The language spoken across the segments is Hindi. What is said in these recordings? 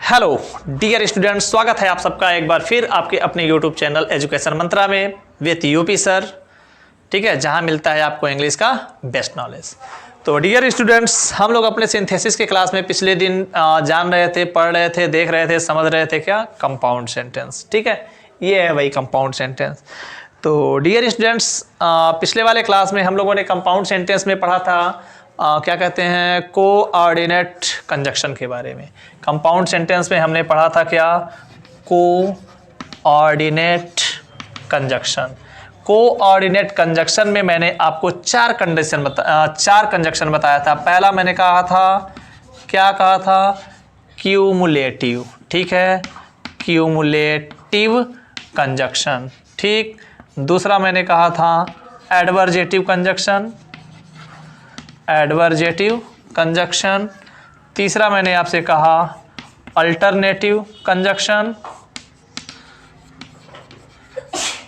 हेलो डियर स्टूडेंट्स, स्वागत है आप सबका एक बार फिर आपके अपने यूट्यूब चैनल एजुकेशन मंत्रा में विथ यूपी सर। ठीक है, जहां मिलता है आपको इंग्लिश का बेस्ट नॉलेज। तो डियर स्टूडेंट्स, हम लोग अपने सिंथेसिस के क्लास में पिछले दिन जान रहे थे, पढ़ रहे थे, देख रहे थे, समझ रहे थे क्या कंपाउंड सेंटेंस। ठीक है, ये है वही कंपाउंड सेंटेंस। तो डियर स्टूडेंट्स, पिछले वाले क्लास में हम लोगों ने कंपाउंड सेंटेंस में पढ़ा था क्या कहते हैं, कोऑर्डिनेट कंजक्शन के बारे में। कंपाउंड सेंटेंस में हमने पढ़ा था क्या, कोऑर्डिनेट कंजक्शन। कोऑर्डिनेट कंजक्शन में मैंने आपको चार कंजक्शन बताया था। पहला मैंने कहा था, क्या कहा था, क्यूमुलेटिव। ठीक है, क्यूमुलेटिव कंजक्शन। ठीक, दूसरा मैंने कहा था एडवर्जेटिव कंजक्शन, एडवर्जेटिव कंजक्शन। तीसरा मैंने आपसे कहा अल्टरनेटिव कंजक्शन।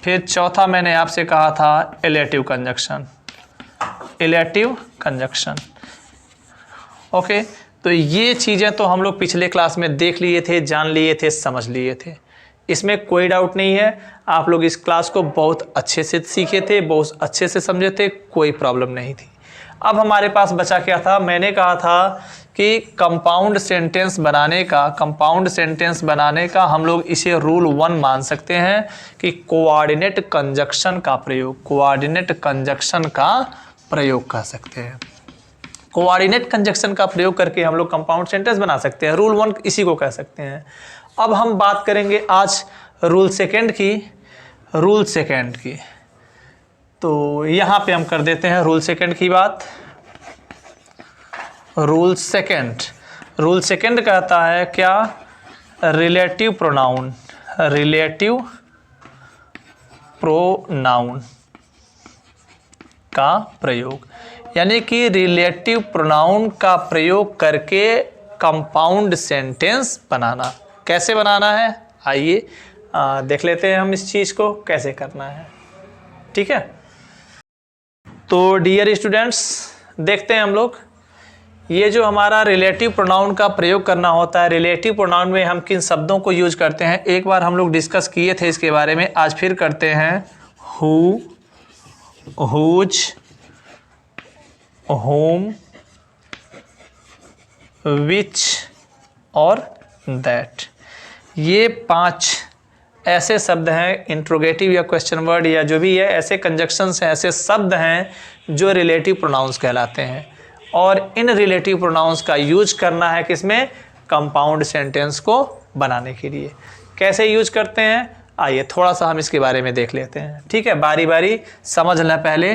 फिर चौथा मैंने आपसे कहा था illative conjunction, illative conjunction. Okay, तो ये चीज़ें तो हम लोग पिछले क्लास में देख लिए थे, जान लिए थे, समझ लिए थे। इसमें कोई डाउट नहीं है, आप लोग इस क्लास को बहुत अच्छे से सीखे थे, बहुत अच्छे से समझे थे, कोई प्रॉब्लम नहीं थी। अब हमारे पास बचा क्या था, मैंने कहा था कि कंपाउंड सेंटेंस बनाने का हम लोग इसे रूल 1 मान सकते हैं कि कोऑर्डिनेट कंजक्शन का प्रयोग कर सकते हैं। कोऑर्डिनेट कंजक्शन का प्रयोग करके हम लोग कंपाउंड सेंटेंस बना सकते हैं। रूल 1 इसी को कह सकते हैं। अब हम बात करेंगे आज रूल सेकंड की। तो यहाँ पे हम कर देते हैं रूल सेकंड की बात। रूल सेकंड कहता है क्या, रिलेटिव प्रोनाउन का प्रयोग, यानी कि रिलेटिव प्रोनाउन का प्रयोग करके कंपाउंड सेंटेंस बनाना। कैसे बनाना है, आइए देख लेते हैं हम इस चीज़ को कैसे करना है। ठीक है, तो डियर स्टूडेंट्स, देखते हैं हम लोग ये जो हमारा रिलेटिव प्रोनाउन का प्रयोग करना होता है। रिलेटिव प्रोनाउन में हम किन शब्दों को यूज करते हैं, एक बार हम लोग डिस्कस किए थे इसके बारे में, आज फिर करते हैं। हु, हुज, होम, विच और दैट। ये 5 ऐसे शब्द हैं, इंट्रोगेटिव या क्वेश्चन वर्ड या जो भी है, ऐसे कंजक्शंस हैं, ऐसे शब्द हैं जो रिलेटिव प्रोनाउंस कहलाते हैं। और इन रिलेटिव प्रोनाउंस का यूज करना है किसमें, कंपाउंड सेंटेंस को बनाने के लिए। कैसे यूज करते हैं, आइए थोड़ा सा हम इसके बारे में देख लेते हैं। ठीक है, बारी बारी समझ लें। पहले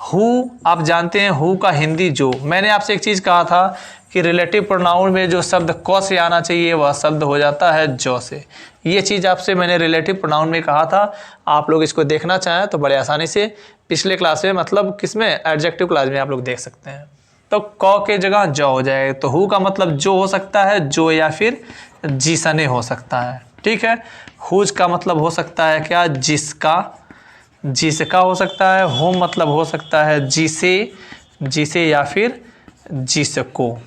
हु, आप जानते हैं हु का हिंदी जो। मैंने आपसे एक चीज़ कहा था कि रिलेटिव प्रोनाउन में जो शब्द क से आना चाहिए वह शब्द हो जाता है जो से। ये चीज़ आपसे मैंने रिलेटिव प्रोनाउन में कहा था। आप लोग इसको देखना चाहें तो बड़े आसानी से पिछले क्लास में, मतलब किसमें, एडजेक्टिव क्लास में आप लोग देख सकते हैं। तो क के जगह जो हो जाए, तो हु का मतलब जो हो सकता है, जो या फिर जिसने हो सकता है। ठीक है, हुज का मतलब हो सकता है क्या, जिसका हो सकता है। होम मतलब हो सकता है जिसे या फिर जिसको।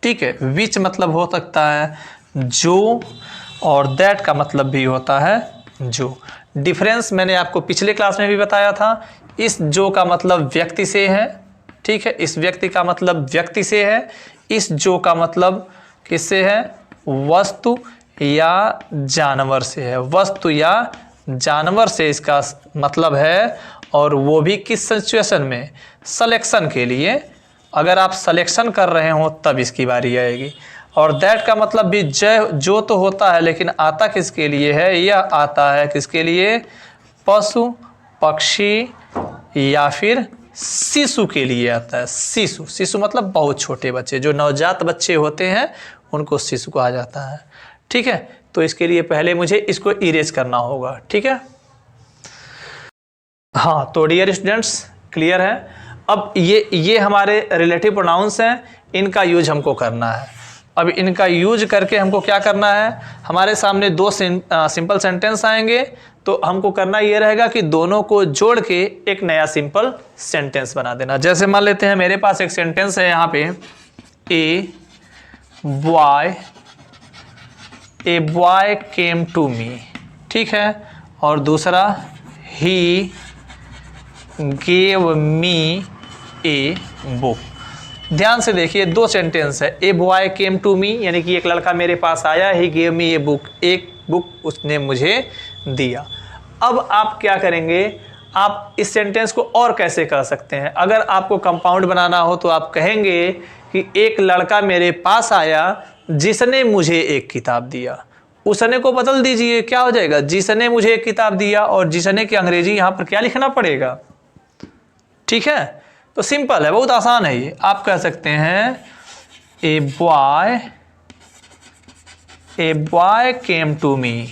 ठीक है, विच मतलब हो सकता है जो, और दैट का मतलब भी होता है जो। डिफरेंस मैंने आपको पिछले क्लास में भी बताया था। इस जो का मतलब व्यक्ति से है। ठीक है, इस व्यक्ति का मतलब व्यक्ति से है। इस जो का मतलब किससे है, वस्तु या जानवर से है। वस्तु या जानवर से इसका मतलब है। और वो भी किस सिचुएशन में, सिलेक्शन के लिए। अगर आप सिलेक्शन कर रहे हो तब इसकी बारी आएगी। और दैट का मतलब भी जो तो होता है, लेकिन आता किसके लिए है, यह आता है किसके लिए, पशु, पक्षी या फिर शिशु के लिए आता है। शिशु मतलब बहुत छोटे बच्चे, जो नवजात बच्चे होते हैं उनको शिशु कहा जाता है। ठीक है, तो इसके लिए पहले मुझे इसको इरेज करना होगा। ठीक है, हाँ, तो डियर स्टूडेंट्स क्लियर है। अब ये हमारे रिलेटिव प्रोनाउंस हैं, इनका यूज हमको करना है। अब इनका यूज करके हमको क्या करना है, हमारे सामने 2 सिंपल सेंटेंस आएंगे। तो हमको करना ये रहेगा कि दोनों को जोड़ के एक नया सिंपल सेंटेंस बना देना। जैसे मान लेते हैं मेरे पास एक सेंटेंस है यहाँ पे, a boy a boy came to me, ठीक है। और दूसरा he gave me a book. ध्यान से देखिए, दो सेंटेंस है। ए बॉय केम टू मी यानी कि एक लड़का मेरे पास आया, he gave me a book, एक बुक उसने मुझे दिया। अब आप क्या करेंगे, आप इस सेंटेंस को और कैसे कर सकते हैं। अगर आपको कंपाउंड बनाना हो तो आप कहेंगे कि एक लड़का मेरे पास आया जिसने मुझे एक किताब दिया। उसने को बदल दीजिए, क्या हो जाएगा, जिसने मुझे एक किताब दिया, और जिसने की अंग्रेजी यहां पर क्या लिखना पड़ेगा, ठीक है। तो सिंपल है, बहुत आसान है ये। आप कह सकते हैं a boy came to me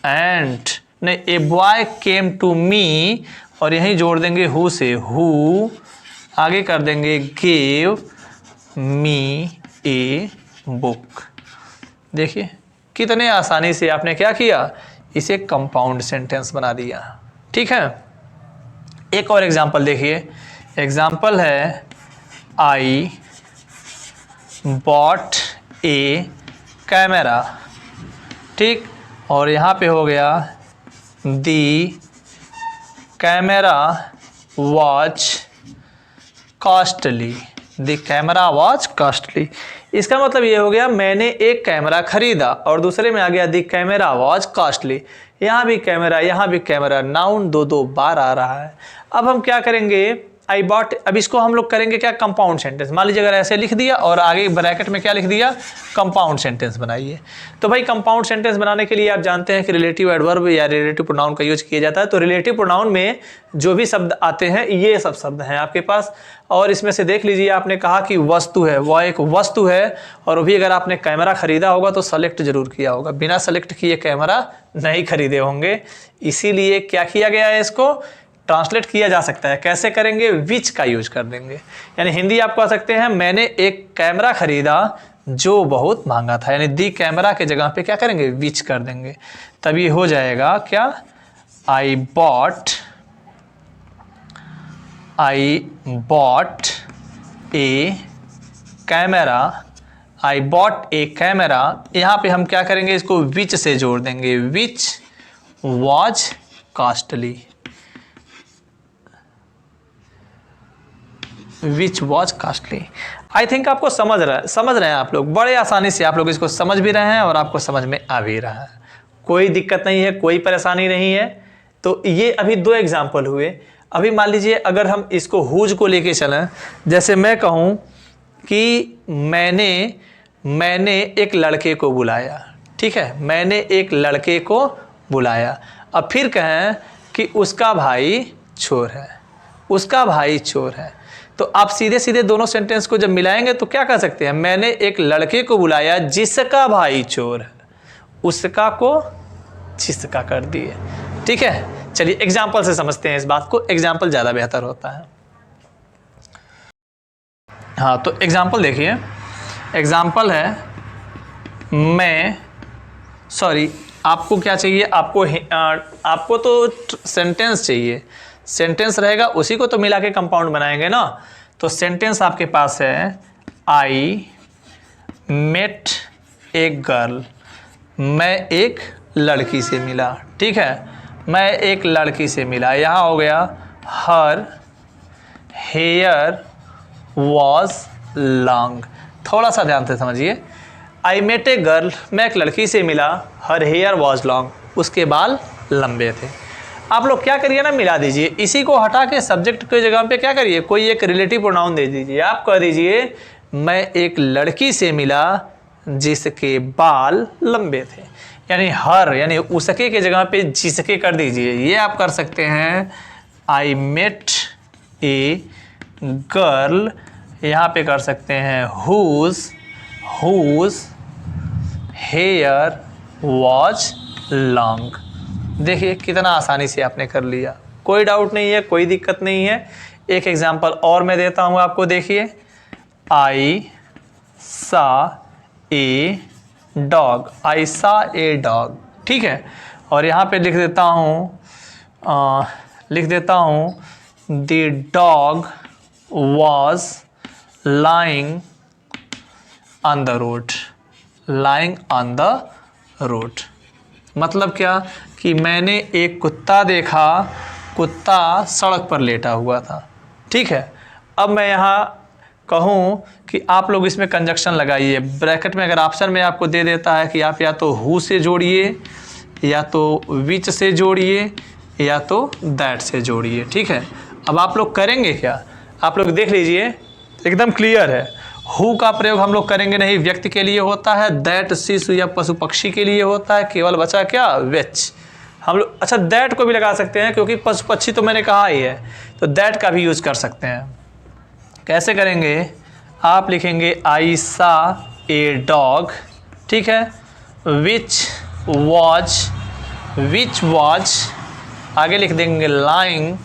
and, नहीं, ए बॉय केम टू मी और यहीं जोड़ देंगे हु से, हु आगे कर देंगे गिव मी ए बुक। देखिए कितने आसानी से आपने क्या किया, इसे कंपाउंड सेंटेंस बना दिया, ठीक है। एक और एग्जांपल देखिए, एग्जांपल है आई बॉट ए कैमरा, ठीक। और यहाँ पे हो गया the camera watch costly, the camera watch costly. इसका मतलब ये हो गया मैंने एक कैमरा खरीदा, और दूसरे में आ गया द कैमरा वॉच कॉस्टली। यहाँ भी कैमरा, यहाँ भी कैमरा, नाउन दो दो बार आ रहा है। अब हम क्या करेंगे, आई बॉट, अब इसको हम लोग करेंगे क्या, कंपाउंड सेंटेंस। मान लीजिए अगर ऐसे लिख दिया और आगे ब्रैकेट में क्या लिख दिया, कंपाउंड सेंटेंस बनाइए। तो भाई कंपाउंड सेंटेंस बनाने के लिए आप जानते हैं कि रिलेटिव एडवर्ब या रिलेटिव प्रोनाउन का यूज किया जाता है। तो रिलेटिव प्रोनाउन में जो भी शब्द आते हैं ये सब शब्द हैं आपके पास। और इसमें से देख लीजिए, आपने कहा कि वस्तु है, वह एक वस्तु है, और भी अगर आपने कैमरा खरीदा होगा तो सेलेक्ट जरूर किया होगा, बिना सेलेक्ट किए कैमरा नहीं खरीदे होंगे। इसीलिए क्या किया गया है, इसको ट्रांसलेट किया जा सकता है। कैसे करेंगे, विच का यूज कर देंगे। यानी हिंदी आप कह सकते हैं मैंने एक कैमरा खरीदा जो बहुत महंगा था, यानी दी कैमरा के जगह पे क्या करेंगे, विच कर देंगे। तब ये हो जाएगा क्या, I bought A camera, I bought A camera. यहाँ पे हम क्या करेंगे, इसको विच से जोड़ देंगे, which was costly, which was costly. I think आपको समझ रहे हैं आप लोग, बड़े आसानी से आप लोग इसको समझ भी रहे हैं और आपको समझ में आ भी रहा है, कोई दिक्कत नहीं है, कोई परेशानी नहीं है। तो ये अभी दो एग्जाम्पल हुए। अभी मान लीजिए अगर हम इसको हुज को लेके चलें, जैसे मैं कहूँ कि मैंने एक लड़के को बुलाया, ठीक है, मैंने एक लड़के को बुलाया। अब फिर कहें कि उसका भाई चोर है, उसका भाई चोर है। तो आप सीधे सीधे दोनों सेंटेंस को जब मिलाएंगे तो क्या कह सकते हैं, मैंने एक लड़के को बुलाया जिसका भाई चोर है, उसका को जिसका कर दिए, ठीक है। चलिए एग्जाम्पल से समझते हैं इस बात को, एग्जाम्पल ज़्यादा बेहतर होता है। हाँ, तो एग्जाम्पल देखिए, एग्जाम्पल है आपको क्या चाहिए, आपको तो सेंटेंस चाहिए, सेंटेंस रहेगा उसी को तो मिला के कंपाउंड बनाएंगे ना। तो सेंटेंस आपके पास है आई मेट ए गर्ल, मैं एक लड़की से मिला, ठीक है, मैं एक लड़की से मिला। यहाँ हो गया हर हेयर वॉज लॉन्ग। थोड़ा सा ध्यान से समझिए, आई मेट ए गर्ल, मैं एक लड़की से मिला, हर हेयर वॉज लॉन्ग, उसके बाल लंबे थे। आप लोग क्या करिए ना, मिला दीजिए, इसी को हटा के सब्जेक्ट के जगह पे क्या करिए, कोई एक रिलेटिव प्रोनाउन दे दीजिए। आप कह दीजिए मैं एक लड़की से मिला जिसके बाल लंबे थे, यानी हर यानी उसके के जगह पे जिसके कर दीजिए। ये आप कर सकते हैं आई मेट ए गर्ल, यहाँ पे कर सकते हैं हुज हेयर वॉज लॉन्ग। देखिए कितना आसानी से आपने कर लिया, कोई डाउट नहीं है, कोई दिक्कत नहीं है। एक एग्जांपल और मैं देता हूँ आपको, देखिए आई सा ए डॉग, आई सा ए डॉग, ठीक है। और यहाँ पे लिख देता हूँ the dog was lying on the road, lying on the road. मतलब क्या कि मैंने एक कुत्ता देखा, कुत्ता सड़क पर लेटा हुआ था। ठीक है, अब मैं यहाँ कहूँ कि आप लोग इसमें कंजक्शन लगाइए। ब्रैकेट में अगर ऑप्शन में आपको दे देता है कि आप या तो हु से जोड़िए, या तो विच से जोड़िए, या तो दैट से जोड़िए। ठीक है, अब आप लोग करेंगे क्या, आप लोग देख लीजिए, एकदम क्लियर है। हु का प्रयोग हम लोग करेंगे नहीं, व्यक्ति के लिए होता है। दैट शिशु या पशु पक्षी के लिए होता है। केवल बचा क्या, विच। हम लोग अच्छा दैट को भी लगा सकते हैं, क्योंकि पशु पक्षी तो मैंने कहा ही है, तो दैट का भी यूज कर सकते हैं। कैसे करेंगे, आप लिखेंगे आई सा ए डॉग। ठीक है, विच वॉज, आगे लिख देंगे लाइंग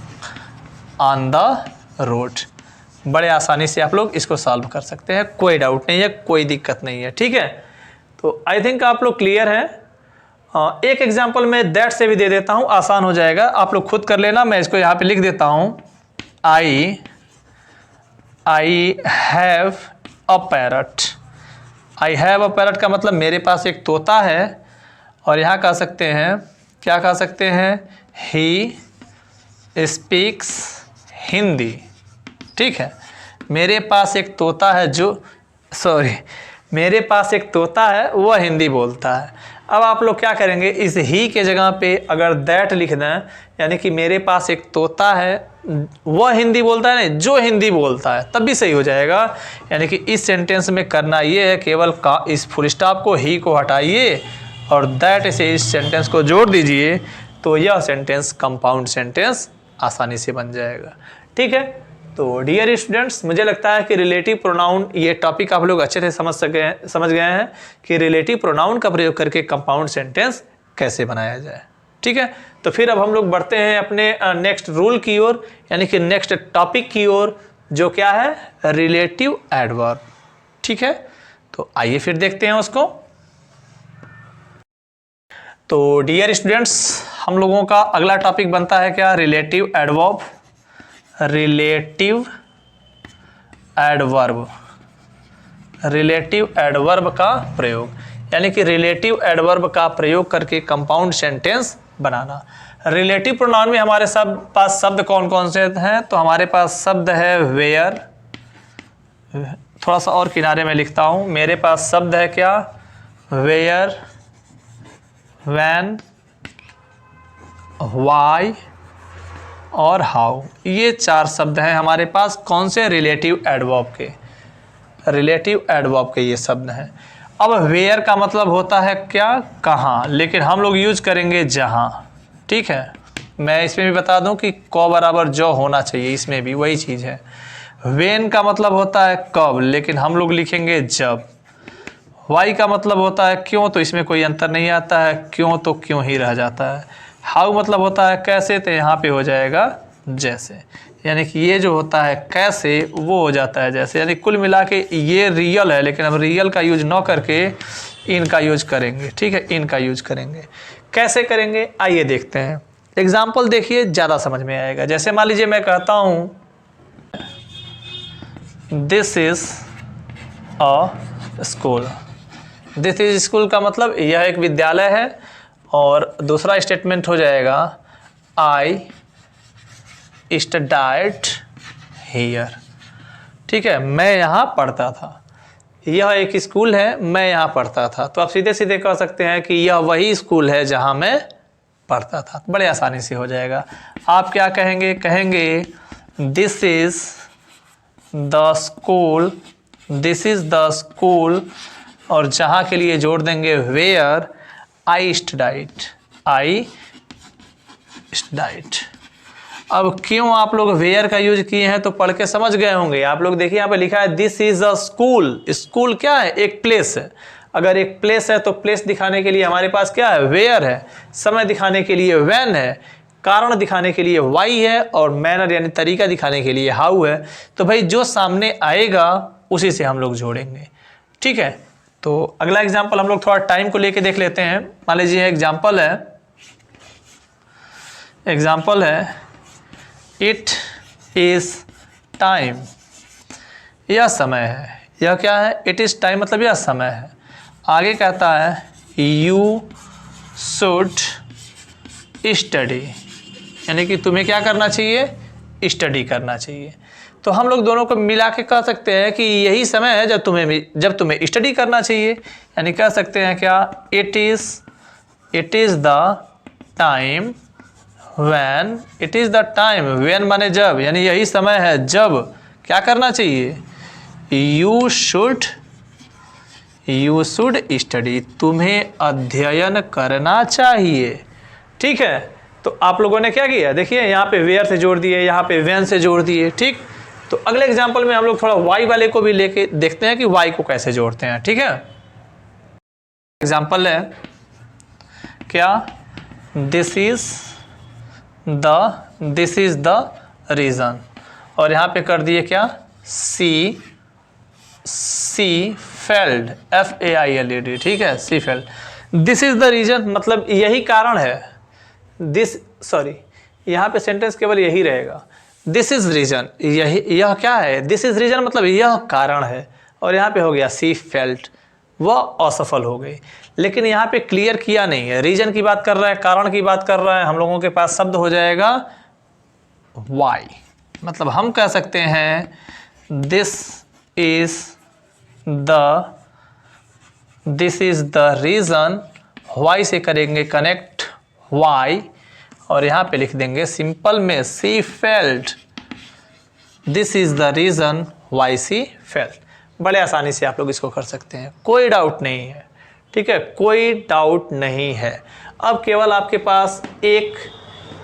ऑन द रोड। बड़े आसानी से आप लोग इसको सॉल्व कर सकते हैं, कोई डाउट नहीं है, कोई दिक्कत नहीं है। ठीक है, तो आई थिंक आप लोग क्लियर हैं। एक एग्जांपल मैं दैट से भी दे देता हूं, आसान हो जाएगा, आप लोग खुद कर लेना। मैं इसको यहाँ पे लिख देता हूं, I have a parrot. I have a parrot का मतलब मेरे पास एक तोता है, और यहाँ कह सकते हैं, क्या कह सकते हैं, ही स्पीक्स हिंदी। ठीक है, मेरे पास एक तोता है मेरे पास एक तोता है, वह हिंदी बोलता है। अब आप लोग क्या करेंगे, इस ही के जगह पे अगर दैट लिख दें, यानी कि मेरे पास एक तोता है, वह हिंदी बोलता है, नहीं जो हिंदी बोलता है, तब भी सही हो जाएगा। यानी कि इस सेंटेंस में करना ये है, केवल का इस फुल स्टॉप को, ही को हटाइए और दैट से इस सेंटेंस को जोड़ दीजिए, तो यह सेंटेंस कंपाउंड सेंटेंस आसानी से बन जाएगा। ठीक है, तो डियर स्टूडेंट्स, मुझे लगता है कि रिलेटिव प्रोनाउन ये टॉपिक आप लोग अच्छे से समझ गए हैं कि रिलेटिव प्रोनाउन का प्रयोग करके कंपाउंड सेंटेंस कैसे बनाया जाए। ठीक है, तो फिर अब हम लोग बढ़ते हैं अपने नेक्स्ट रूल की ओर, यानी कि नेक्स्ट टॉपिक की ओर, जो क्या है, रिलेटिव एडवर्ब। ठीक है, तो आइए फिर देखते हैं उसको। तो डियर स्टूडेंट्स, हम लोगों का अगला टॉपिक बनता है क्या, relative adverb. Relative adverb, relative adverb का प्रयोग, यानी कि रिलेटिव एडवर्ब का प्रयोग करके कंपाउंड सेंटेंस बनाना। रिलेटिव प्रोनाउन में हमारे पास शब्द कौन कौन से हैं, तो हमारे पास शब्द है वेयर, थोड़ा सा और किनारे में लिखता हूं, मेरे पास शब्द है क्या, वेयर, व्हेन, व्हाई और हाउ। ये 4 शब्द हैं हमारे पास, कौन से, रिलेटिव एडवर्ब के, रिलेटिव एडवर्ब के ये शब्द हैं। अब वेयर का मतलब होता है क्या, कहाँ, लेकिन हम लोग यूज करेंगे जहाँ। ठीक है, मैं इसमें भी बता दूं कि क बराबर जो होना चाहिए, इसमें भी वही चीज़ है। वेन का मतलब होता है कब, लेकिन हम लोग लिखेंगे जब। वाई का मतलब होता है क्यों, तो इसमें कोई अंतर नहीं आता है, क्यों तो क्यों ही रह जाता है। हाउ मतलब होता है कैसे, तो यहाँ पे हो जाएगा जैसे, यानी कि ये जो होता है कैसे, वो हो जाता है जैसे। यानी कुल मिला के ये रियल है, लेकिन हम रियल का यूज न करके इनका यूज करेंगे। ठीक है, इनका यूज करेंगे। कैसे करेंगे, आइए देखते हैं। एग्जाम्पल देखिए, ज़्यादा समझ में आएगा। जैसे मान लीजिए मैं कहता हूँ this is a school. This is school का मतलब यह एक विद्यालय है, और दूसरा स्टेटमेंट हो जाएगा आई स्टडीड हियर। ठीक है, मैं यहाँ पढ़ता था। यह एक स्कूल है, मैं यहाँ पढ़ता था, तो आप सीधे सीधे कह सकते हैं कि यह वही स्कूल है जहाँ मैं पढ़ता था। बड़े आसानी से हो जाएगा। आप क्या कहेंगे, कहेंगे this is the school, this is the school, और जहाँ के लिए जोड़ देंगे where I studied, I studied. अब क्यों आप लोग वेयर का यूज किए हैं, तो पढ़ के समझ गए होंगे। आप लोग देखिए यहाँ पे लिखा है this is a school. School क्या है, एक प्लेस है। अगर एक प्लेस है तो प्लेस दिखाने के लिए हमारे पास क्या है, वेयर है। समय दिखाने के लिए व्हेन है। कारण दिखाने के लिए वाई है, और मैनर यानी तरीका दिखाने के लिए हाउ है। तो भाई जो सामने आएगा उसी से हम लोग जोड़ेंगे। ठीक है, तो अगला एग्जाम्पल हम लोग थोड़ा टाइम को लेके देख लेते हैं। मान लीजिए एग्जाम्पल है इट इज टाइम, यह समय है। यह क्या है, इट इज टाइम मतलब यह समय है। आगे कहता है यू शुड स्टडी, यानी कि तुम्हें क्या करना चाहिए, स्टडी करना चाहिए। तो हम लोग दोनों को मिला के कह सकते हैं कि यही समय है जब तुम्हें स्टडी करना चाहिए, यानी कह सकते हैं क्या, it is the time when, it is the time when माने जब, यानी यही समय है जब क्या करना चाहिए, यू शुड स्टडी, तुम्हें अध्ययन करना चाहिए। ठीक है, तो आप लोगों ने क्या किया, देखिए यहाँ पे वेयर से जोड़ दिए, यहाँ पे व्हेन से जोड़ दिए। ठीक, तो अगले एग्जाम्पल में हम लोग थोड़ा वाई वाले को भी लेके देखते हैं कि वाई को कैसे जोड़ते हैं। ठीक है, एग्जाम्पल है क्या, दिस इज द रीजन, और यहाँ पे कर दिए क्या, सी फेल्ड, FAILED। ठीक है, see failed, this is the reason मतलब यही कारण है, यहाँ पे सेंटेंस केवल यही रहेगा, दिस इज रीजन, यह क्या है, दिस इज रीजन मतलब यह कारण है, और यहाँ पे हो गया सी फेल्ट, वह असफल हो गई। लेकिन यहाँ पे क्लियर किया नहीं है, रीजन की बात कर रहा है, कारण की बात कर रहा है, हम लोगों के पास शब्द हो जाएगा वाई, मतलब हम कह सकते हैं this is the reason, why से करेंगे कनेक्ट वाई, और यहाँ पे लिख देंगे सिंपल में she felt, this is the reason why she felt. बड़े आसानी से आप लोग इसको कर सकते हैं, कोई डाउट नहीं है। ठीक है, कोई डाउट नहीं है। अब केवल आपके पास एक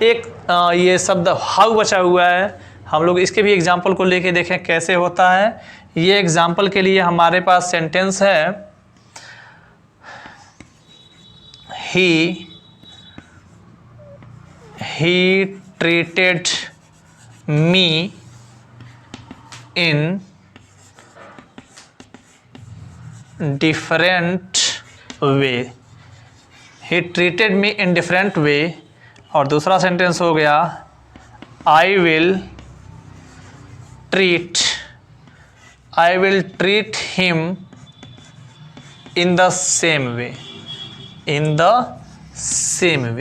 ये शब्द हाउ बचा हुआ है, हम लोग इसके भी एग्जाम्पल को लेके देखें कैसे होता है। ये एग्जाम्पल के लिए हमारे पास सेंटेंस है, he treated me in different way, he treated me in different way। और दूसरा सेंटेंस हो गया, I will treat him in the same way,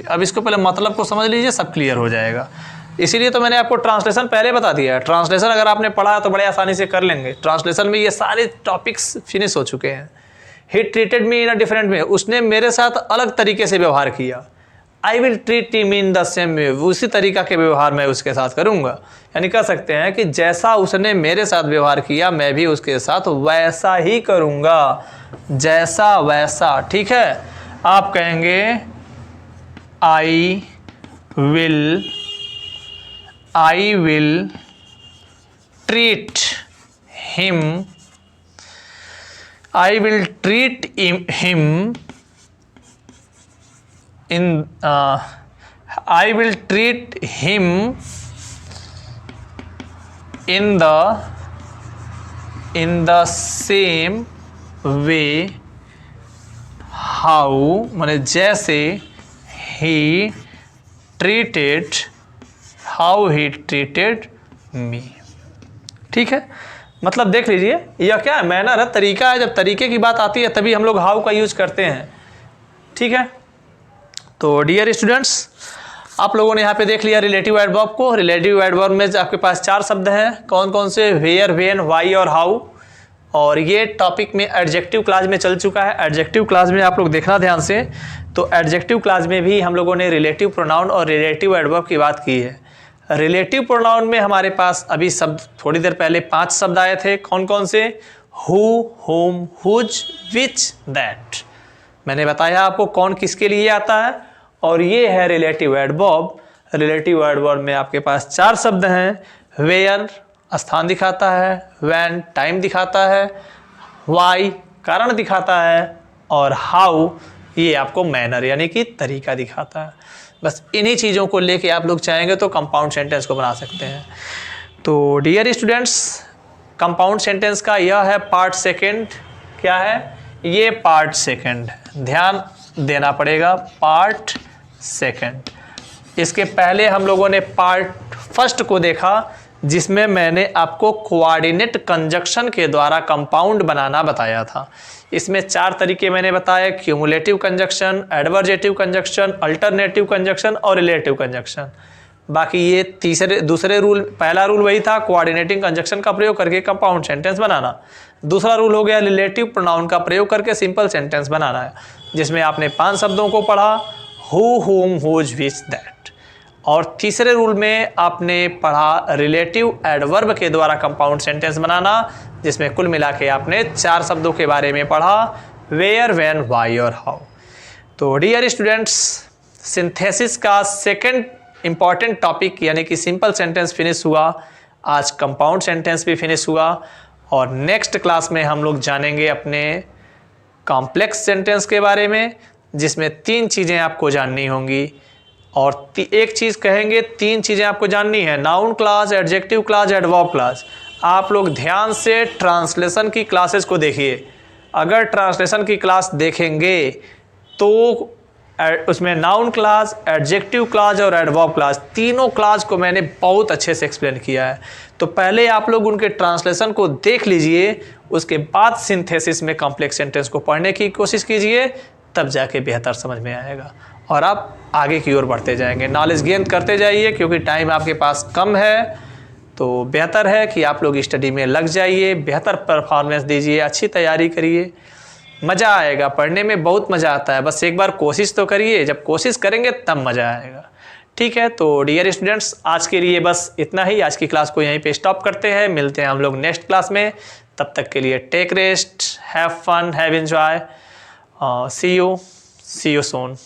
अब इसको पहले मतलब को समझ लीजिए, सब क्लियर हो जाएगा। इसीलिए तो मैंने आपको ट्रांसलेशन पहले बता दिया है। ट्रांसलेशन अगर आपने पढ़ा है तो बड़े आसानी से कर लेंगे। ट्रांसलेशन में ये सारे टॉपिक्स फिनिश हो चुके हैं। He treated me in a different way, उसने मेरे साथ अलग तरीके से व्यवहार किया। I will treat him in the same way, उसी तरीका के व्यवहार मैं उसके साथ करूँगा। यानी कह सकते हैं कि जैसा उसने मेरे साथ व्यवहार किया मैं भी उसके साथ वैसा ही करूँगा, जैसा वैसा। ठीक है, आप कहेंगे I will treat him in the same way how माने जैसे he treated me। ठीक है, मतलब देख लीजिए यह क्या है, मैनर है, तरीका है। जब तरीके की बात आती है तभी हम लोग हाउ का यूज करते हैं। ठीक है, तो डियर स्टूडेंट्स, आप लोगों ने यहाँ पे देख लिया रिलेटिव एडवर्ब को। रिलेटिव एडवर्ब में आपके पास 4 शब्द हैं, कौन कौन से, वेयर, व्हेन, व्हाई और हाउ। और ये टॉपिक में एडजेक्टिव क्लास में चल चुका है। एडजेक्टिव क्लास में आप लोग देखना ध्यान से, तो एडजेक्टिव क्लास में भी हम लोगों ने रिलेटिव प्रोनाउन और रिलेटिव एडवर्ब की बात की है। रिलेटिव प्रोनाउन में हमारे पास अभी शब्द थोड़ी देर पहले 5 शब्द आए थे, कौन कौन से, who, whom, whose, which, that. मैंने बताया आपको कौन किसके लिए आता है। और ये है रिलेटिव एडवर्ब। रिलेटिव एडवर्ब में आपके पास 4 शब्द हैं, वेयर स्थान दिखाता है, व्हेन टाइम दिखाता है, व्हाई कारण दिखाता है, और हाउ ये आपको मैनर यानी कि तरीका दिखाता है। बस इन्हीं चीज़ों को लेके आप लोग चाहेंगे तो कंपाउंड सेंटेंस को बना सकते हैं। तो डियर स्टूडेंट्स, कंपाउंड सेंटेंस का यह है पार्ट सेकंड। क्या है ये, पार्ट सेकंड, ध्यान देना पड़ेगा, पार्ट सेकंड। इसके पहले हम लोगों ने पार्ट फर्स्ट को देखा जिसमें मैंने आपको कोऑर्डिनेट कंजक्शन के द्वारा कंपाउंड बनाना बताया था। इसमें 4 तरीके मैंने बताए, cumulative conjunction, adversative conjunction, alternative conjunction और रिलेटिव कंजक्शन। बाकी ये दूसरे रूल, पहला रूल वही था कोऑर्डिनेटिंग कंजक्शन का प्रयोग करके कंपाउंड सेंटेंस बनाना। दूसरा रूल हो गया रिलेटिव प्रोनाउन का प्रयोग करके सिंपल सेंटेंस बनाना है, जिसमें आपने 5 शब्दों को पढ़ा, हु, हुम, हुज, विच, दैट। और तीसरे रूल में आपने पढ़ा रिलेटिव एडवर्ब के द्वारा कंपाउंड सेंटेंस बनाना, जिसमें कुल मिला के आपने 4 शब्दों के बारे में पढ़ा, वेयर, व्हेन, व्हाई और हाउ। तो डियर स्टूडेंट्स, सिंथेसिस का सेकंड इंपॉर्टेंट टॉपिक यानी कि सिंपल सेंटेंस फिनिश हुआ। आज कंपाउंड सेंटेंस भी फिनिश हुआ और नेक्स्ट क्लास में हम लोग जानेंगे अपने कॉम्प्लेक्स सेंटेंस के बारे में, जिसमें 3 चीज़ें आपको जाननी होंगी। और एक चीज़ कहेंगे, 3 चीज़ें आपको जाननी है, noun class, adjective class, adverb class. आप लोग ध्यान से ट्रांसलेशन की क्लासेस को देखिए। अगर ट्रांसलेशन की क्लास देखेंगे तो उसमें नाउन क्लास, एडजेक्टिव क्लास और एडवर्ब क्लास, तीनों क्लास को मैंने बहुत अच्छे से एक्सप्लेन किया है। तो पहले आप लोग उनके ट्रांसलेशन को देख लीजिए, उसके बाद सिंथेसिस में कॉम्प्लेक्स सेंटेंस को पढ़ने की कोशिश कीजिए, तब जाके बेहतर समझ में आएगा और आप आगे की ओर बढ़ते जाएंगे, नॉलेज गेन करते जाइए। क्योंकि टाइम आपके पास कम है, तो बेहतर है कि आप लोग स्टडी में लग जाइए, बेहतर परफॉर्मेंस दीजिए, अच्छी तैयारी करिए, मज़ा आएगा पढ़ने में, बहुत मज़ा आता है। बस एक बार कोशिश तो करिए, जब कोशिश करेंगे तब मज़ा आएगा। ठीक है, तो डियर स्टूडेंट्स, आज के लिए बस इतना ही। आज की क्लास को यहीं पे स्टॉप करते हैं, मिलते हैं हम लोग नेक्स्ट क्लास में। तब तक के लिए take rest, have fun, have enjoy, see you soon.